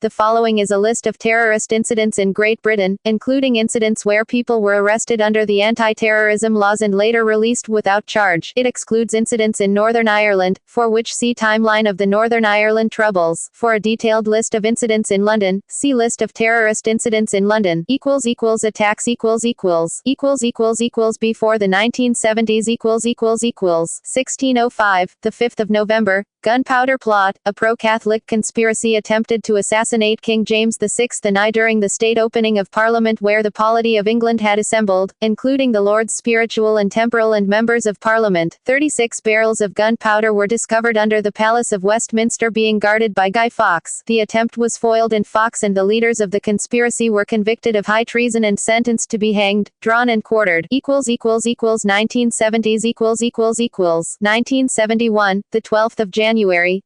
The following is a list of terrorist incidents in Great Britain, including incidents where people were arrested under the anti-terrorism laws and later released without charge. It excludes incidents in Northern Ireland, for which see Timeline of the Northern Ireland Troubles. For a detailed list of incidents in London, see List of terrorist incidents in London. Attacks before the 1970s 1605, the 5th of November, Gunpowder Plot, a pro-Catholic conspiracy attempted to assassinate King James VI the night during the state opening of Parliament where the polity of England had assembled, including the Lords Spiritual and Temporal and members of Parliament. 36 barrels of gunpowder were discovered under the Palace of Westminster being guarded by Guy Fawkes. The attempt was foiled and Fawkes and the leaders of the conspiracy were convicted of high treason and sentenced to be hanged, drawn and quartered. 1970s 1971, the 12th of January,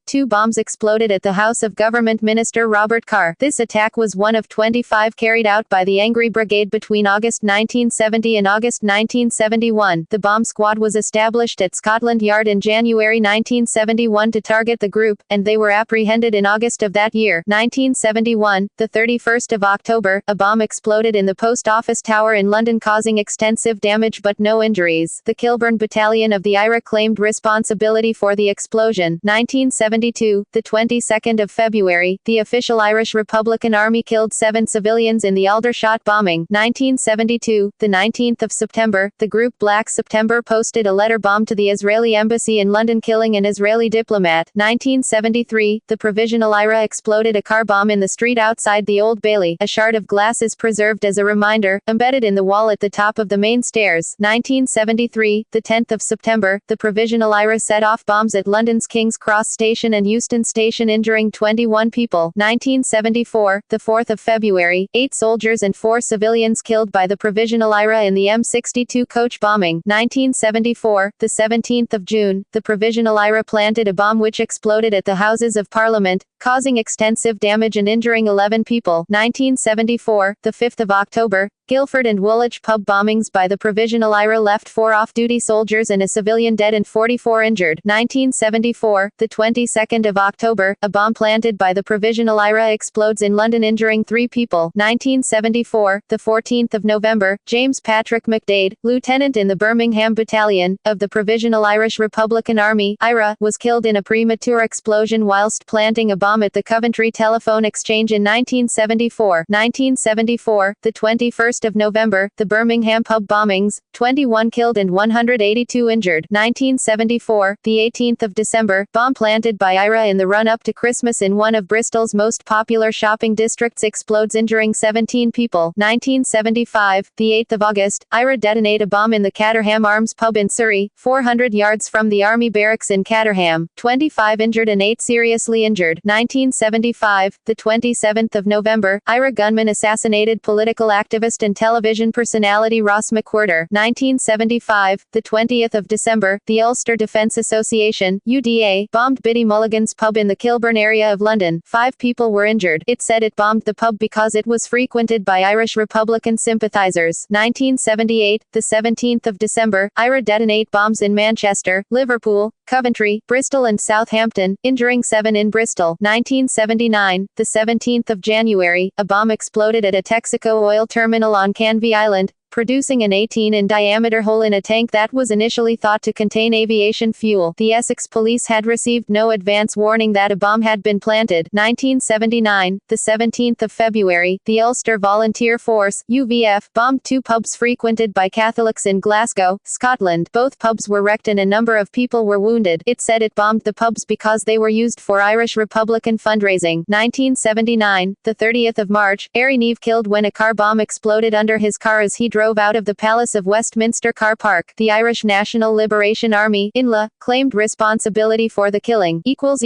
2 bombs exploded at the House of Government Minister Robert Carr. This attack was one of 25 carried out by the Angry Brigade between August 1970 and August 1971. The bomb squad was established at Scotland Yard in January 1971 to target the group, and they were apprehended in August of that year. 1971, the 31st of October, a bomb exploded in the Post Office Tower in London causing extensive damage but no injuries. The Kilburn Battalion of the IRA claimed responsibility for the explosion. 1972, the 22nd of February, the official Irish Republican Army killed 7 civilians in the Aldershot bombing. 1972, the 19th of September, the group Black September posted a letter bomb to the Israeli embassy in London killing an Israeli diplomat. 1973, the Provisional IRA exploded a car bomb in the street outside the Old Bailey. A shard of glass is preserved as a reminder, embedded in the wall at the top of the main stairs. 1973, the 10th of September, the Provisional IRA set off bombs at London's King's Cross Station and Euston Station injuring 21 people. 1974, the 4th of February, 8 soldiers and 4 civilians killed by the Provisional IRA in the M62 coach bombing. 1974, the 17th of June, the Provisional IRA planted a bomb which exploded at the Houses of Parliament, causing extensive damage and injuring 11 people. 1974, the 5th of October, Guildford and Woolwich pub bombings by the Provisional IRA left 4 off-duty soldiers and a civilian dead and 44 injured. 1974, the 22nd of October, a bomb planted by the Provisional IRA explodes in London injuring 3 people. 1974, the 14th of November, James Patrick McDade, lieutenant in the Birmingham Battalion, of the Provisional Irish Republican Army, IRA, was killed in a premature explosion whilst planting a bomb at the Coventry Telephone Exchange in 1974. 1974, the 21st of November, the Birmingham pub bombings, 21 killed and 182 injured. 1974, the 18th of December, bomb planted by IRA in the run-up to Christmas in one of Bristol's most popular shopping districts explodes injuring 17 people. 1975, the 8th of August, IRA detonate a bomb in the Caterham Arms pub in Surrey, 400 yards from the army barracks in Caterham, 25 injured and 8 seriously injured. 1975, the 27th of November, IRA gunman assassinated political activist and television personality Ross McWhirter. 1975, the 20th of December, the Ulster Defence Association, UDA, bombed Biddy Mulligan's pub in the Kilburn area of London. 5 people were injured. It said it bombed the pub because it was frequented by Irish Republican sympathisers. 1978, the 17th of December, IRA detonate bombs in Manchester, Liverpool, Coventry, Bristol and Southampton, injuring 7 in Bristol. 1979, the 17th of January, a bomb exploded at a Texaco oil terminal on Canvey Island, producing an 18 in diameter hole in a tank that was initially thought to contain aviation fuel. The Essex police had received no advance warning that a bomb had been planted. 1979, the 17th of February, the Ulster Volunteer Force, UVF, bombed 2 pubs frequented by Catholics in Glasgow, Scotland. Both pubs were wrecked and a number of people were wounded. It said it bombed the pubs because they were used for Irish Republican fundraising. 1979, the 30th of March, Ari Neve killed when a car bomb exploded under his car as he drove out of the Palace of Westminster Car Park. The Irish National Liberation Army, INLA, claimed responsibility for the killing. 1980s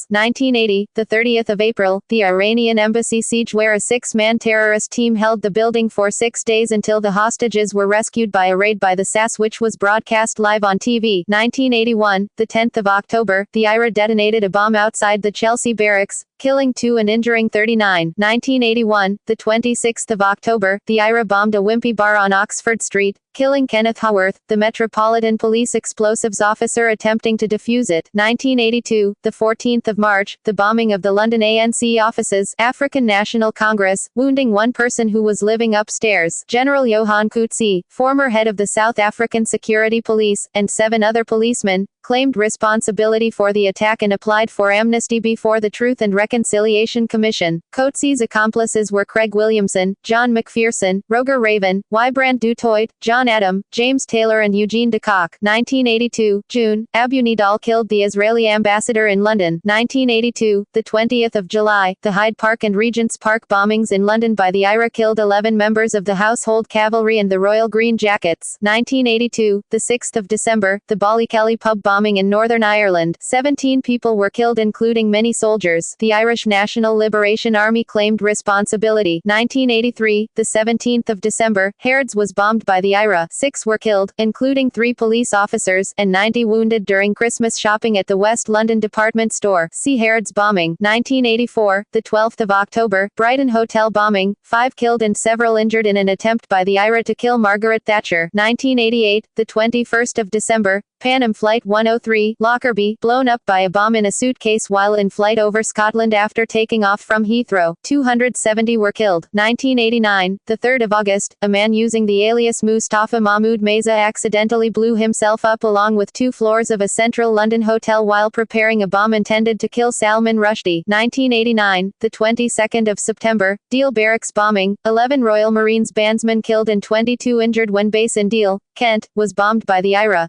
1980, the 30th of April, the Iranian embassy siege where a 6-man terrorist team held the building for 6 days until the hostages were rescued by a raid by the SAS which was broadcast live on TV. 1981, the 10th of October, the IRA detonated a bomb outside the Chelsea barracks, killing 2 and injuring 39. 1981, the 26th of October, the IRA bombed a Wimpy bar on Oxford Street, killing Kenneth Haworth, the Metropolitan Police explosives officer attempting to defuse it. 1982, the 14th of March, the bombing of the London ANC offices, African National Congress, wounding one person who was living upstairs. General Johan Coetzee, former head of the South African Security Police, and 7 other policemen, claimed responsibility for the attack and applied for amnesty before the Truth and Reconciliation Commission. Coetzee's accomplices were Craig Williamson, John McPherson, Roger Raven, Wybrand du Toit, John Adam, James Taylor and Eugene de Kock. 1982, June, Abu Nidal killed the Israeli ambassador in London. 1982, the 20th of July, the Hyde Park and Regent's Park bombings in London by the IRA killed 11 members of the Household Cavalry and the Royal Green Jackets. 1982, the 6th of December, the Ballykelly pub bombing in Northern Ireland. 17 people were killed including many soldiers. The Irish National Liberation Army claimed responsibility. 1983, the 17th of December, Harrods was bombed by the IRA. 6 were killed, including 3 police officers, and 90 wounded during Christmas shopping at the West London department store. See Harrods bombing. 1984, the 12th of October, Brighton hotel bombing, 5 killed and several injured in an attempt by the IRA to kill Margaret Thatcher. 1988, the 21st of December, Pan Am Flight 103, Lockerbie, blown up by a bomb in a suitcase while in flight over Scotland after taking off from Heathrow. 270 were killed. 1989, the 3rd of August, a man using the alias Mustafa Mahmoud Meza accidentally blew himself up along with 2 floors of a central London hotel while preparing a bomb intended to kill Salman Rushdie. 1989, the 22nd of September, Deal Barracks bombing, 11 Royal Marines bandsmen killed and 22 injured when base in Deal, Kent, was bombed by the IRA.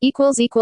1990s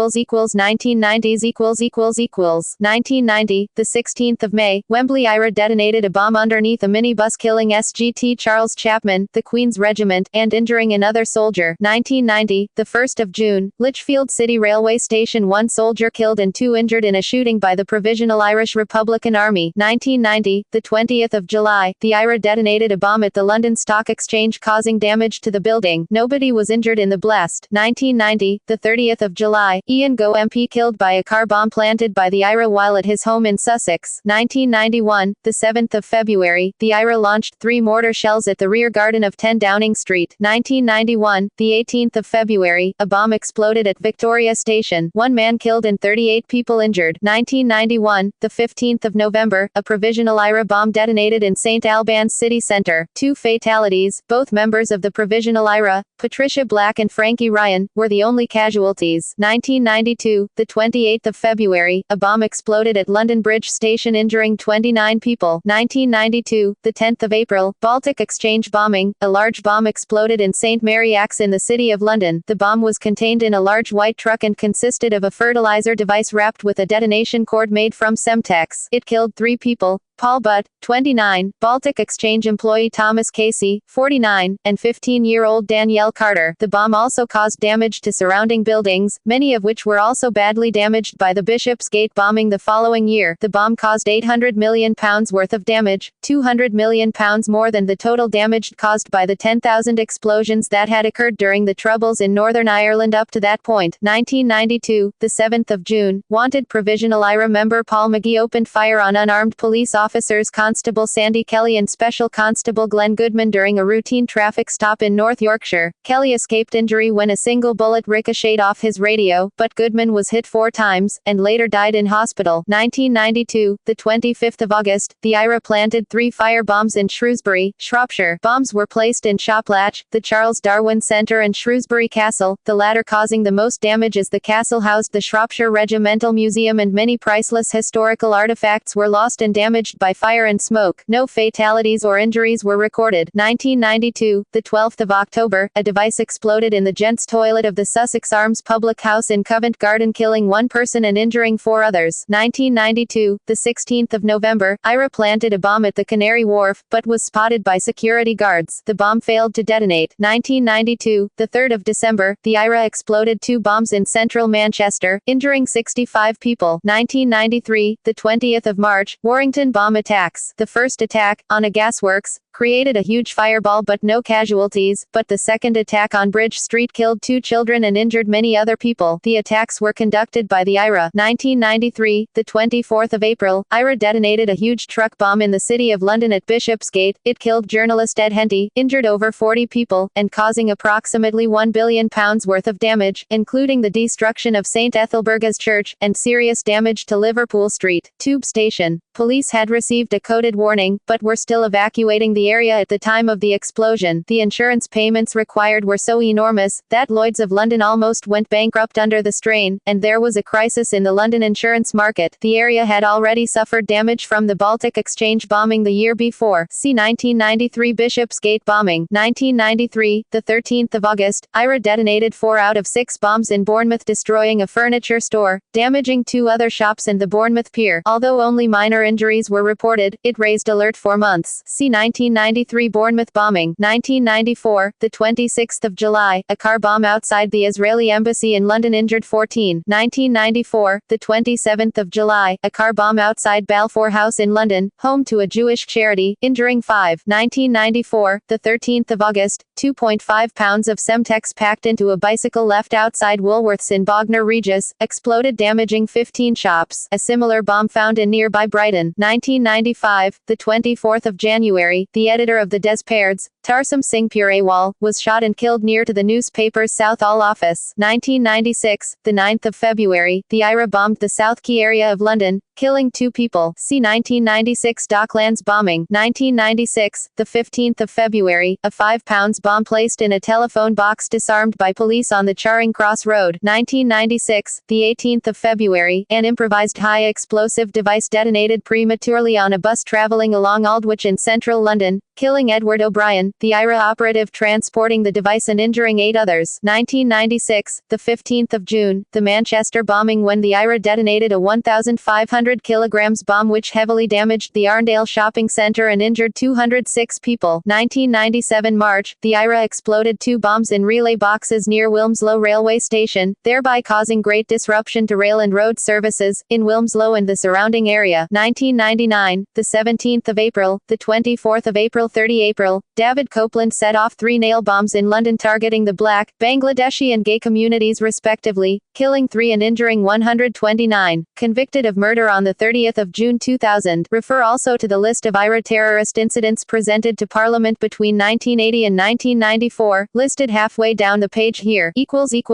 1990, the 16th of May, Wembley IRA detonated a bomb underneath a minibus killing SGT Charles Chapman, the Queen's Regiment, and injuring another soldier. 1990, the 1st of June, Lichfield City Railway Station, 1 soldier killed and 2 injured in a shooting by the Provisional Irish Republican Army. 1990, the 20th of July, the IRA detonated a bomb at the London Stock Exchange causing damage to the building. Nobody was injured in the blast. 1990, the 30th of July, Ian Go MP killed by a car bomb planted by the IRA while at his home in Sussex. 1991, the 7th of February, the IRA launched 3 mortar shells at the rear garden of 10 Downing Street. 1991, the 18th of February, a bomb exploded at Victoria Station. 1 man killed and 38 people injured. 1991, the 15th of November, a provisional IRA bomb detonated in St Albans city centre. 2 fatalities, both members of the provisional IRA, Patricia Black and Frankie Ryan, were the only casualties. 1992, the 28th of February, a bomb exploded at London Bridge Station injuring 29 people. 1992, the 10th of April, Baltic Exchange bombing, a large bomb exploded in St Mary Axe in the City of London. The bomb was contained in a large white truck and consisted of a fertilizer device wrapped with a detonation cord made from Semtex. It killed 3 people. Paul Butt, 29, Baltic Exchange employee Thomas Casey, 49, and 15-year-old Danielle Carter. The bomb also caused damage to surrounding buildings, many of which were also badly damaged by the Bishopsgate bombing the following year. The bomb caused £800 million worth of damage, £200 million more than the total damage caused by the 10,000 explosions that had occurred during the Troubles in Northern Ireland up to that point. 1992, the 7th of June, wanted Provisional IRA member Paul McGee opened fire on unarmed police officers Constable Sandy Kelly and Special Constable Glenn Goodman during a routine traffic stop in North Yorkshire. Kelly escaped injury when a single bullet ricocheted off his radio, but Goodman was hit 4 times, and later died in hospital. 1992, the 25th of August, the IRA planted 3 fire bombs in Shrewsbury, Shropshire. Bombs were placed in Shoplatch, the Charles Darwin Centre and Shrewsbury Castle, the latter causing the most damage as the castle housed the Shropshire Regimental Museum and many priceless historical artifacts were lost and damaged by fire and smoke. No fatalities or injuries were recorded. 1992, the 12th of October, a device exploded in the gents' toilet of the Sussex Arms Public House in Covent Garden killing 1 person and injuring 4 others. 1992, the 16th of November, IRA planted a bomb at the Canary Wharf, but was spotted by security guards. The bomb failed to detonate. 1992, the 3rd of December, the IRA exploded 2 bombs in central Manchester, injuring 65 people. 1993, the 20th of March, Warrington bomb attacks. The first attack, on a gasworks, created a huge fireball but no casualties, but the second attack on Bridge Street killed 2 children and injured many other people. The attacks were conducted by the IRA. 1993, the 24th of April, IRA detonated a huge truck bomb in the city of London at Bishopsgate. It killed journalist Ed Henty, injured over 40 people, and causing approximately £1 billion worth of damage, including the destruction of St. Ethelburga's Church, and serious damage to Liverpool Street Tube Station. Police had received a coded warning, but were still evacuating the area at the time of the explosion. The insurance payments required were so enormous, that Lloyd's of London almost went bankrupt under the strain, and there was a crisis in the London insurance market. The area had already suffered damage from the Baltic Exchange bombing the year before. See 1993 Bishopsgate bombing. 1993, the 13th of August, IRA detonated 4 out of 6 bombs in Bournemouth, destroying a furniture store, damaging 2 other shops and the Bournemouth Pier. Although only minor injuries were reported, it raised alert for months. See 1993 Bournemouth bombing. 1994, the 26th of July, a car bomb outside the Israeli embassy in London injured 14. 1994, the 27th of July, a car bomb outside Balfour House in London, home to a Jewish charity, injuring 5. 1994, the 13th of August, 2.5 pounds of Semtex packed into a bicycle left outside Woolworths in Bognor Regis, exploded, damaging 15 shops. A similar bomb found in nearby Brighton. 1995, the 24th of January, the editor of the Desperds, Tarsum Singh Purewal, was shot and killed near to the newspaper's Southall office. 1996, the 9th of February, the IRA bombed the South Quay area of London, killing 2 people. See 1996 Docklands bombing. 1996, the 15th of February, a 5 pounds bomb placed in a telephone box disarmed by police on the Charing Cross Road. 1996, the 18th of February, an improvised high-explosive device detonated prematurely on a bus travelling along Aldwych in central London, killing Edward O'Brien, the IRA operative transporting the device, and injuring 8 others. 1996, the 15th of June, the Manchester bombing, when the IRA detonated a 1,500 kilograms bomb which heavily damaged the Arndale shopping centre and injured 206 people. 1997 March, the IRA exploded 2 bombs in relay boxes near Wilmslow railway station, thereby causing great disruption to rail and road services in Wilmslow and the surrounding area. 1999, the 17th of April, the 24th of April, 30 April, David Copeland set off 3 nail bombs in London targeting the black, Bangladeshi and gay communities respectively, killing 3 and injuring 129. Convicted of murder on the 30th of June 2000. Refer also to the list of IRA terrorist incidents presented to Parliament between 1980 and 1994, listed halfway down the page here. 2000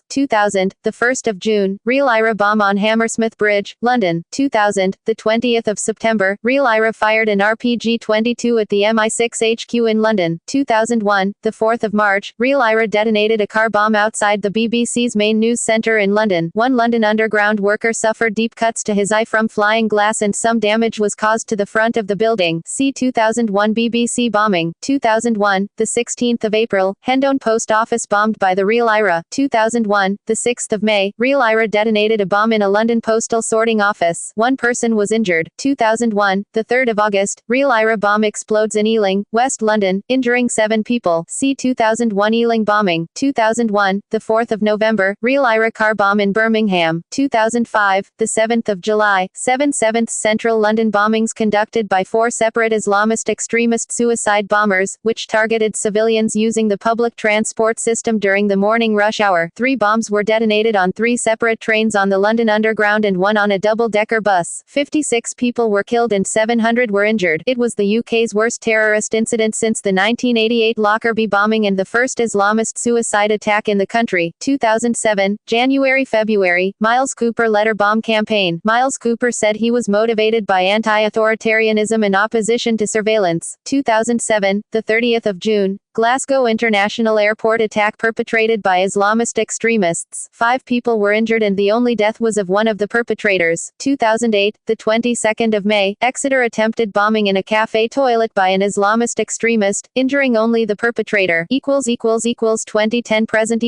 2000, the 1st of June, real IRA bomb on Hammersmith Bridge, London. 2000, the 20th of September, real IRA fired an RPG-22 at the MI6 HQ in London. 2001, the 4th of March, real IRA detonated a car bomb outside the BBC's main news centre in London. One London Underground worker suffered deep cuts to his eye from flying glass and some damage was caused to the front of the building. See 2001 BBC bombing. 2001, the 16th of April, Hendon Post Office bombed by the real IRA. 2001, the 6th of May, real IRA detonated a bomb in a London postal sorting office. 1 person was injured. 2001, the 3rd of August, real IRA bomb explodes in Ealing, West London, injuring 7 people. See 2001 Ealing bombing. 2001, the 4th of November, real IRA car bomb in Birmingham. 2005, the 7th of July, 7/7 central London bombings conducted by 4 separate Islamist extremist suicide bombers, which targeted civilians using the public transport system during the morning rush hour. 3 bombs were detonated on 3 separate trains on the London Underground and 1 on a double-decker bus. 56 people were killed and 700 were injured. It was the UK's worst terrorist incident since the 1988 Lockerbie bombing and the first Islamist suicide attack in the country. 2007, January-February, Miles Cooper letter bomb campaign. Miles Cooper said he was motivated by anti-authoritarianism and opposition to surveillance. 2007, the 30th of June, Glasgow International Airport attack perpetrated by Islamist extremists. 5 people were injured and the only death was of one of the perpetrators. 2008, the 22nd of May, Exeter attempted bombing in a cafe toilet by an Islamist extremist, injuring only the perpetrator. 2010 present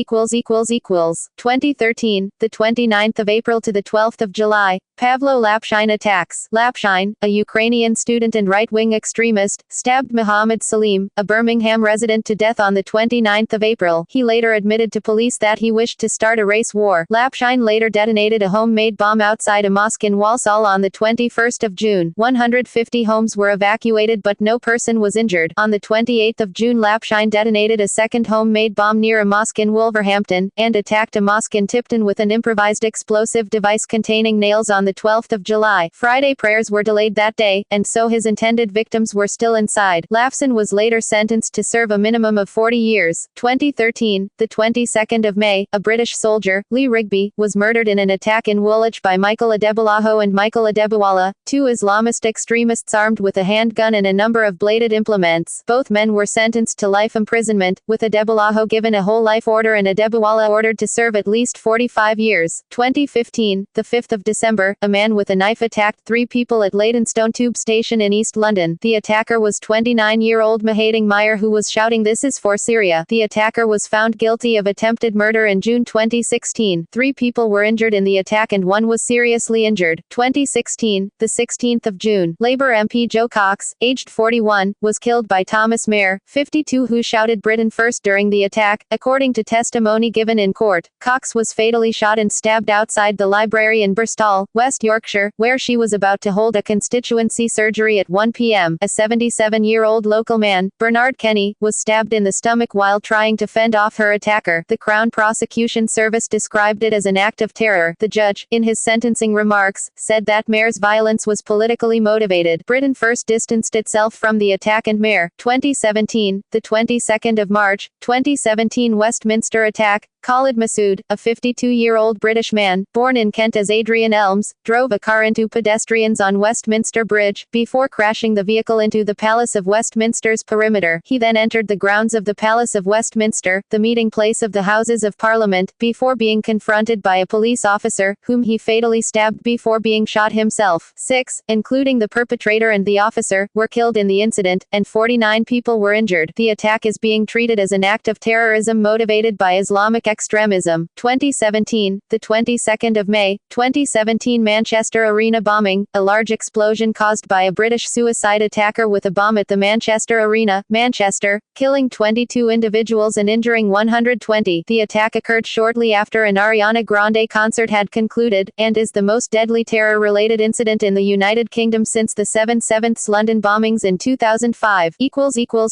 2013, the 29th of April to the 12th of July, Pavlo Lapshine attacks. Lapshine, a Ukrainian student and right-wing extremist, stabbed Mohammed Salim, a Birmingham resident accident to death on the 29th of April. He later admitted to police that he wished to start a race war. Lapshine later detonated a homemade bomb outside a mosque in Walsall on the 21st of June. 150 homes were evacuated but no person was injured. On the 28th of June, Lapshine detonated a second homemade bomb near a mosque in Wolverhampton, and attacked a mosque in Tipton with an improvised explosive device containing nails on the 12th of July. Friday prayers were delayed that day, and so his intended victims were still inside. Lapson was later sentenced to serve a minimum of 40 years. 2013, the 22nd of May, a British soldier, Lee Rigby, was murdered in an attack in Woolwich by Michael Adebolajo and Michael Adebowala, two Islamist extremists armed with a handgun and a number of bladed implements. Both men were sentenced to life imprisonment, with Adebolajo given a whole life order and Adebowala ordered to serve at least 45 years. 2015, the 5th of December, a man with a knife attacked 3 people at Leytonstone Tube Station in East London. The attacker was 29-year-old Mahading Meyer, who was shouting "This is for Syria." The attacker was found guilty of attempted murder in June 2016. 3 people were injured in the attack and 1 was seriously injured. 2016, the 16th of June, Labour MP Joe Cox, aged 41, was killed by Thomas Mair, 52, who shouted "Britain first" during the attack. According to testimony given in court, Cox was fatally shot and stabbed outside the library in Birstall, West Yorkshire, where she was about to hold a constituency surgery at 1 p.m. A 77-year-old local man, Bernard Kenny, was stabbed in the stomach while trying to fend off her attacker. The Crown Prosecution Service described it as an act of terror. The judge, in his sentencing remarks, said that Mair's violence was politically motivated. Britain first distanced itself from the attack and Mair. 2017, the 22nd of March, 2017 Westminster attack. Khalid Masood, a 52-year-old British man, born in Kent as Adrian Elms, drove a car into pedestrians on Westminster Bridge, before crashing the vehicle into the Palace of Westminster's perimeter. He then entered the grounds of the Palace of Westminster, the meeting place of the Houses of Parliament, before being confronted by a police officer, whom he fatally stabbed before being shot himself. 6, including the perpetrator and the officer, were killed in the incident, and 49 people were injured. The attack is being treated as an act of terrorism motivated by Islamic extremism. 2017, the 22nd of May, 2017 Manchester Arena bombing, a large explosion caused by a British suicide attacker with a bomb at the Manchester Arena, Manchester, killing 22 individuals and injuring 120. The attack occurred shortly after an Ariana Grande concert had concluded, and is the most deadly terror-related incident in the United Kingdom since the 7/7 London bombings in 2005.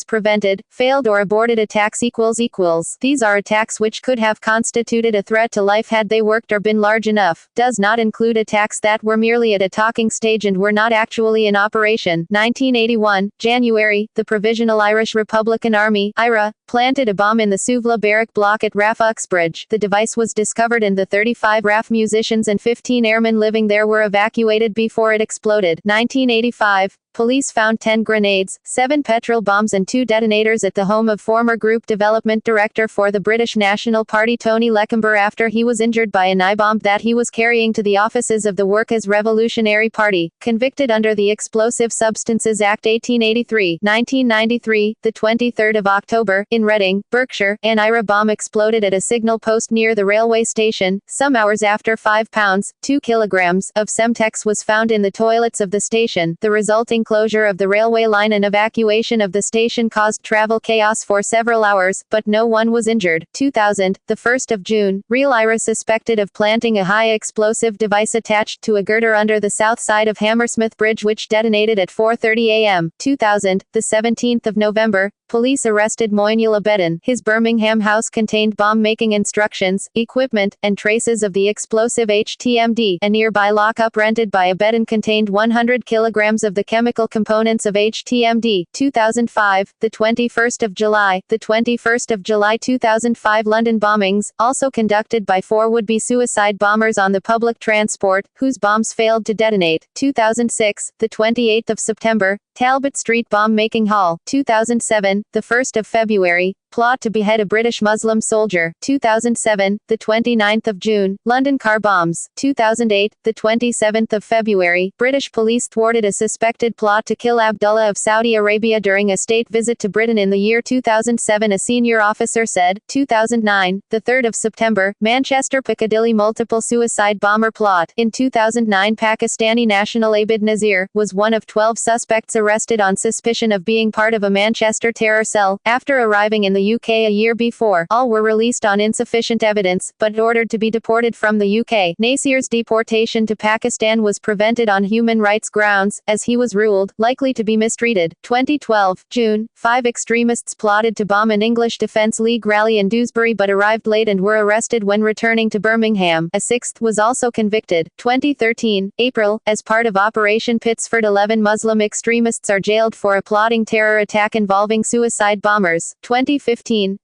Prevented, failed or aborted attacks == These are attacks which could have constituted a threat to life had they worked or been large enough. Does not include attacks that were merely at a talking stage and were not actually in operation. 1981, January, the Provisional Irish Republican Army, IRA, planted a bomb in the Suvla barrack block at RAF Uxbridge. The device was discovered and the 35 RAF musicians and 15 airmen living there were evacuated before it exploded. 1985, police found 10 grenades, 7 petrol bombs and 2 detonators at the home of former Group Development Director for the British National Party Tony Lecumber after he was injured by an I-bomb that he was carrying to the offices of the Workers' Revolutionary Party, convicted under the Explosive Substances Act 1883. 1993, the 23rd of October, in Reading, Berkshire, an IRA bomb exploded at a signal post near the railway station. Some hours after 5 pounds, 2 kilograms, of Semtex was found in the toilets of the station. The resulting closure of the railway line and evacuation of the station caused travel chaos for several hours, but no one was injured. 2000, the 1st of June, Real IRA suspected of planting a high explosive device attached to a girder under the south side of Hammersmith Bridge which detonated at 4:30 a.m. 2000, the 17th of November, police arrested Moinul Abedin. His Birmingham house contained bomb-making instructions, equipment, and traces of the explosive HTMD. A nearby lockup rented by Abedin contained 100 kilograms of the chemical components of HTMD. 2005, the 21st of July, the 21st of July 2005 London bombings, also conducted by 4 would-be suicide bombers on the public transport, whose bombs failed to detonate. 2006, the 28th of September, Talbot Street bomb-making hall. 2007, the 1st of February, plot to behead a British Muslim soldier. 2007, the 29th of June, London car bombs. 2008, the 27th of February, British police thwarted a suspected plot to kill Abdullah of Saudi Arabia during a state visit to Britain in the year 2007, a senior officer said. 2009, the 3rd of September, Manchester Piccadilly multiple suicide bomber plot. In 2009, Pakistani national Abid Nazir was one of 12 suspects arrested on suspicion of being part of a Manchester terror cell. After arriving in the UK a year before, all were released on insufficient evidence, but ordered to be deported from the UK. Nasir's deportation to Pakistan was prevented on human rights grounds, as he was ruled likely to be mistreated. 2012, June, 5 extremists plotted to bomb an English Defence League rally in Dewsbury but arrived late and were arrested when returning to Birmingham. A sixth was also convicted. 2013, April, as part of Operation Pittsford, 11 Muslim extremists are jailed for a plotting terror attack involving suicide bombers. 2015,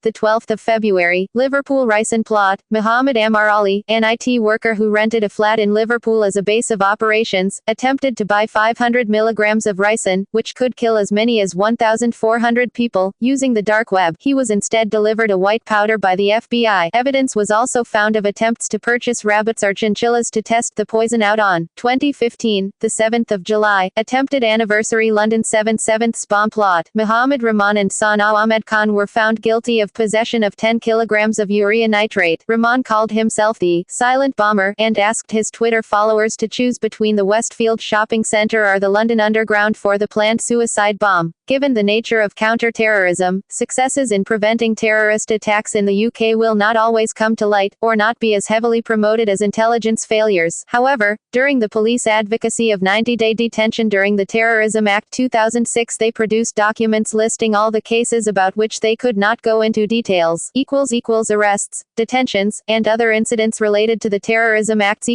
the 12th of February, Liverpool ricin plot. Muhammad Amar Ali, an IT worker who rented a flat in Liverpool as a base of operations, attempted to buy 500 milligrams of ricin, which could kill as many as 1,400 people, using the dark web. He was instead delivered a white powder by the FBI. Evidence was also found of attempts to purchase rabbits or chinchillas to test the poison out on. 2015, the 7th of July, attempted anniversary London 7/7 bomb plot. Muhammad Rahman and Sana Ahmed Khan were found guilty of possession of 10 kilograms of urea nitrate. Rahman called himself the silent bomber and asked his Twitter followers to choose between the Westfield shopping centre or the London Underground for the planned suicide bomb. Given the nature of counter-terrorism, successes in preventing terrorist attacks in the UK will not always come to light, or not be as heavily promoted as intelligence failures. However, during the police advocacy of 90-day detention during the Terrorism Act 2006, they produced documents listing all the cases about which they could not go into details. Arrests, detentions, and other incidents related to the Terrorism Acts.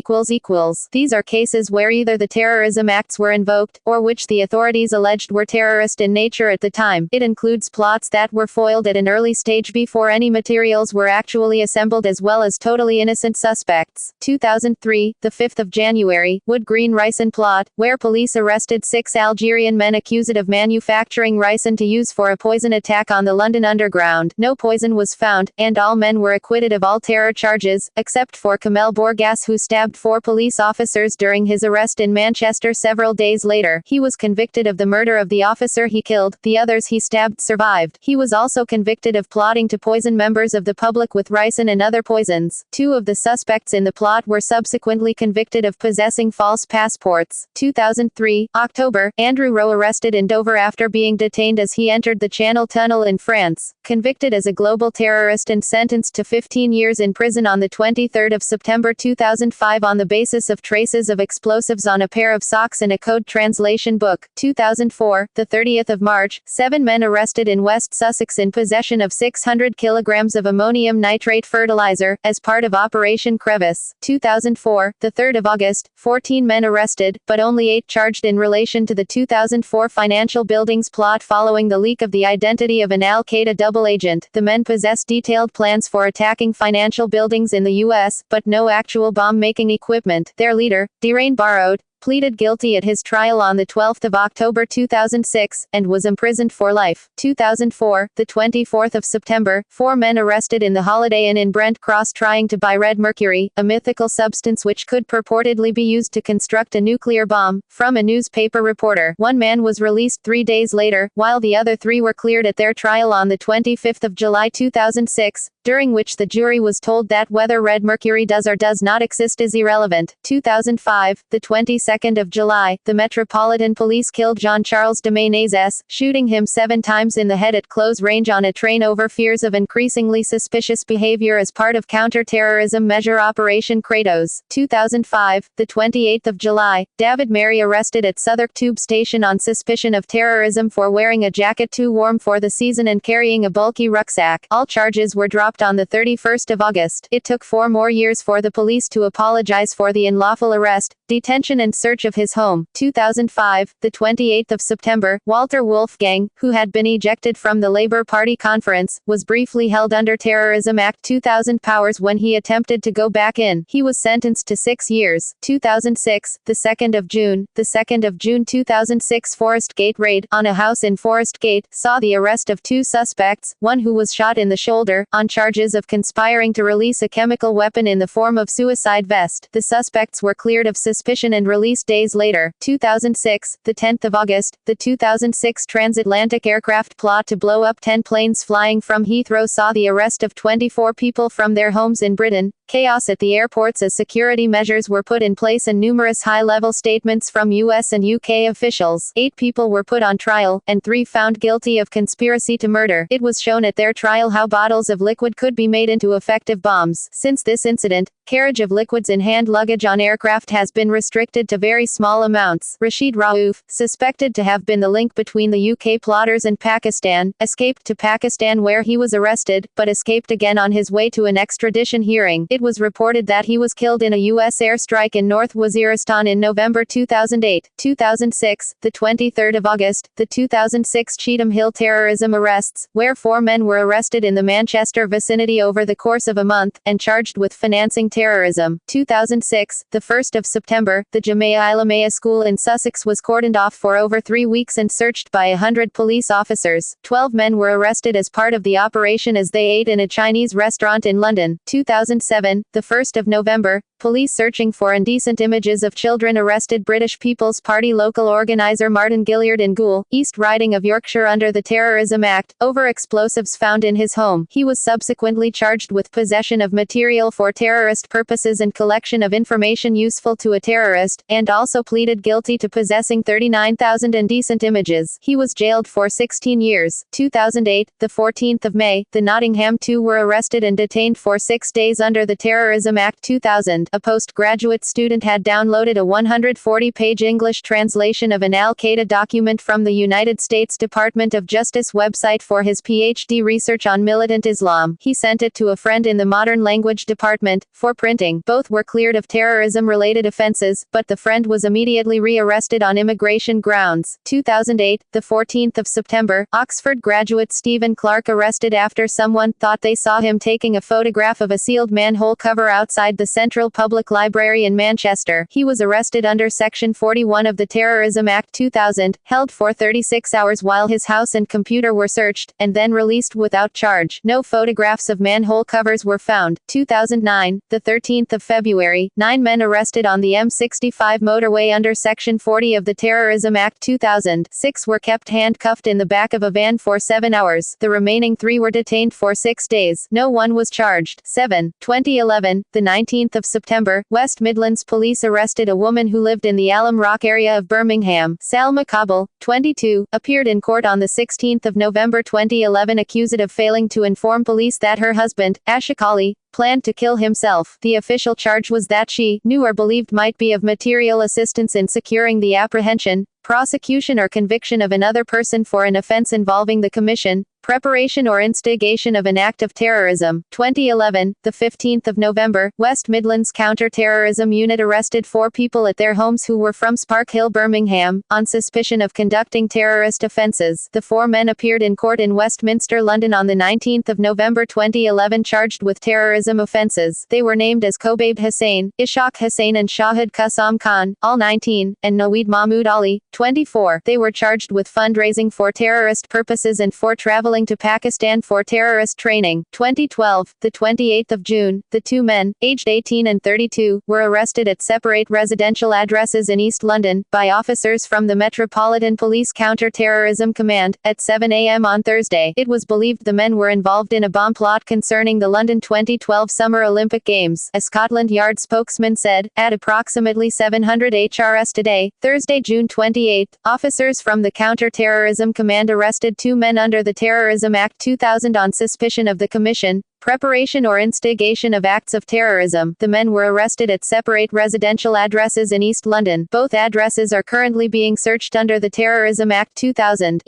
These are cases where either the Terrorism Acts were invoked, or which the authorities alleged were terrorist in nature at the time. It includes plots that were foiled at an early stage before any materials were actually assembled, as well as totally innocent suspects. 2003, the 5th of January, Wood Green ricin plot, where police arrested 6 Algerian men accused of manufacturing ricin to use for a poison attack on the London Underground. No poison was found, and all men were acquitted of all terror charges, except for Kamel Bourgass, who stabbed 4 police officers during his arrest in Manchester several days later. He was convicted of the murder of the officer he killed. The others he stabbed survived. He was also convicted of plotting to poison members of the public with ricin and other poisons. 2 of the suspects in the plot were subsequently convicted of possessing false passports. 2003, October, Andrew Rowe arrested in Dover after being detained as he entered the Channel Tunnel in France. Convicted as a global terrorist and sentenced to 15 years in prison on the 23rd of September 2005 on the basis of traces of explosives on a pair of socks in a code translation book. 2004, the 30th of March, 7 men arrested in West Sussex in possession of 600 kilograms of ammonium nitrate fertilizer, as part of Operation Crevice. 2004, the 3rd of August, 14 men arrested, but only 8 charged in relation to the 2004 financial buildings plot following the leak of the identity of an Al-Qaeda double agent. The men possess detailed plans for attacking financial buildings in the US, but no actual bomb-making equipment. Their leader, Dirain Barod, pleaded guilty at his trial on the 12th of October 2006, and was imprisoned for life. 2004, the 24th of September, 4 men arrested in the Holiday Inn in Brent Cross trying to buy red mercury, a mythical substance which could purportedly be used to construct a nuclear bomb, from a newspaper reporter. 1 man was released 3 days later, while the other 3 were cleared at their trial on the 25th of July 2006, during which the jury was told that whether red mercury does or does not exist is irrelevant. 2005, the 22nd of July, the Metropolitan Police killed Jean-Charles de Menezes, shooting him 7 times in the head at close range on a train over fears of increasingly suspicious behavior as part of counter-terrorism measure Operation Kratos. 2005, the 28th of July, David Mary arrested at Southwark Tube Station on suspicion of terrorism for wearing a jacket too warm for the season and carrying a bulky rucksack. All charges were dropped stopped on the 31st of August. It took 4 more years for the police to apologize for the unlawful arrest, detention and search of his home. 2005, the 28th of September, Walter Wolfgang, who had been ejected from the Labour Party conference, was briefly held under Terrorism Act 2000 powers when he attempted to go back in. He was sentenced to 6 years. 2006, the 2nd of June 2006 Forest Gate raid on a house in Forest Gate saw the arrest of 2 suspects, one who was shot in the shoulder, on charges of conspiring to release a chemical weapon in the form of suicide vest. The suspects were cleared of suspicion and released days later. 2006, the 10th of August, the 2006 transatlantic aircraft plot to blow up 10 planes flying from Heathrow saw the arrest of 24 people from their homes in Britain. Chaos at the airports as security measures were put in place and numerous high-level statements from US and UK officials. 8 people were put on trial, and 3 found guilty of conspiracy to murder. It was shown at their trial how bottles of liquid could be made into effective bombs. Since this incident, carriage of liquids in hand luggage on aircraft has been restricted to very small amounts. Rashid Rauf, suspected to have been the link between the UK plotters and Pakistan, escaped to Pakistan where he was arrested, but escaped again on his way to an extradition hearing. It was reported that he was killed in a U.S. airstrike in North Waziristan in November 2008. 2006, the 23rd of August, the 2006 Cheetham Hill terrorism arrests, where 4 men were arrested in the Manchester vicinity over the course of a month, and charged with financing terrorism. 2006, the 1st of September, the Jamia Ilamia school in Sussex was cordoned off for over 3 weeks and searched by 100 police officers. 12 men were arrested as part of the operation as they ate in a Chinese restaurant in London. 2007, the 1st of November, police searching for indecent images of children arrested British People's Party local organiser Martin Gilliard in Goole, East Riding of Yorkshire under the Terrorism Act, over explosives found in his home. He was subsequently charged with possession of material for terrorist purposes and collection of information useful to a terrorist, and also pleaded guilty to possessing 39,000 indecent images. He was jailed for 16 years. 2008, the 14th of May, the Nottingham 2 were arrested and detained for 6 days under the Terrorism Act 2000. A postgraduate student had downloaded a 140-page English translation of an Al-Qaeda document from the United States Department of Justice website for his PhD research on militant Islam. He sent it to a friend in the Modern Language Department for printing. Both were cleared of terrorism-related offenses, but the friend was immediately rearrested on immigration grounds. 2008, the 14th of September, Oxford graduate Stephen Clark arrested after someone thought they saw him taking a photograph of a sealed manhole cover outside the Central Public Library in Manchester. He was arrested under Section 41 of the Terrorism Act 2000, held for 36 hours while his house and computer were searched, and then released without charge. No photographs of manhole covers were found. 2009, the 13th of February, 9 men arrested on the M65 motorway under Section 40 of the Terrorism Act 2000. 6 were kept handcuffed in the back of a van for 7 hours. The remaining 3 were detained for 6 days. No one was charged. 2011, the 19th of September, West Midlands police arrested a woman who lived in the Alum Rock area of Birmingham. Salma Kabul, 22, appeared in court on the 16th of November 2011 accused of failing to inform police that her husband, Ashik Ali, planned to kill himself. The official charge was that she knew or believed might be of material assistance in securing the apprehension, prosecution or conviction of another person for an offense involving the commission, preparation or instigation of an act of terrorism. 2011, the 15th of November, West Midlands Counter-Terrorism Unit arrested 4 people at their homes who were from Spark Hill, Birmingham, on suspicion of conducting terrorist offences. The 4 men appeared in court in Westminster, London on the 19th of November 2011 charged with terrorism offences. They were named as Kobabe Hussain, Ishaq Hussain and Shahid Qassam Khan, all 19, and Naweed Mahmood Ali, 24. They were charged with fundraising for terrorist purposes and for traveling to Pakistan for terrorist training. 2012, the 28th of June, the 2 men, aged 18 and 32, were arrested at separate residential addresses in East London by officers from the Metropolitan Police Counter-Terrorism Command at 7 a.m. on Thursday. It was believed the men were involved in a bomb plot concerning the London 2012 Summer Olympic Games, a Scotland Yard spokesman said, at approximately 700 HRS today, Thursday, June 28. Officers from the Counter-Terrorism Command arrested 2 men under the Terrorism Act 2000 on suspicion of the commission, Preparation or instigation of acts of terrorism. The men were arrested at separate residential addresses in East London. Both addresses are currently being searched under the Terrorism Act 2000.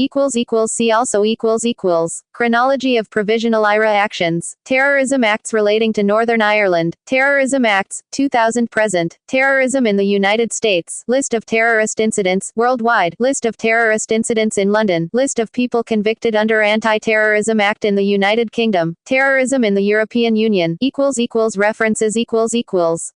See also Chronology of Provisional IRA actions. Terrorism acts relating to Northern Ireland. Terrorism Acts 2000 present. Terrorism in the United States. List of terrorist incidents worldwide. List of terrorist incidents in London. List of people convicted under Anti-Terrorism Act in the United Kingdom. Terrorism in the European Union. References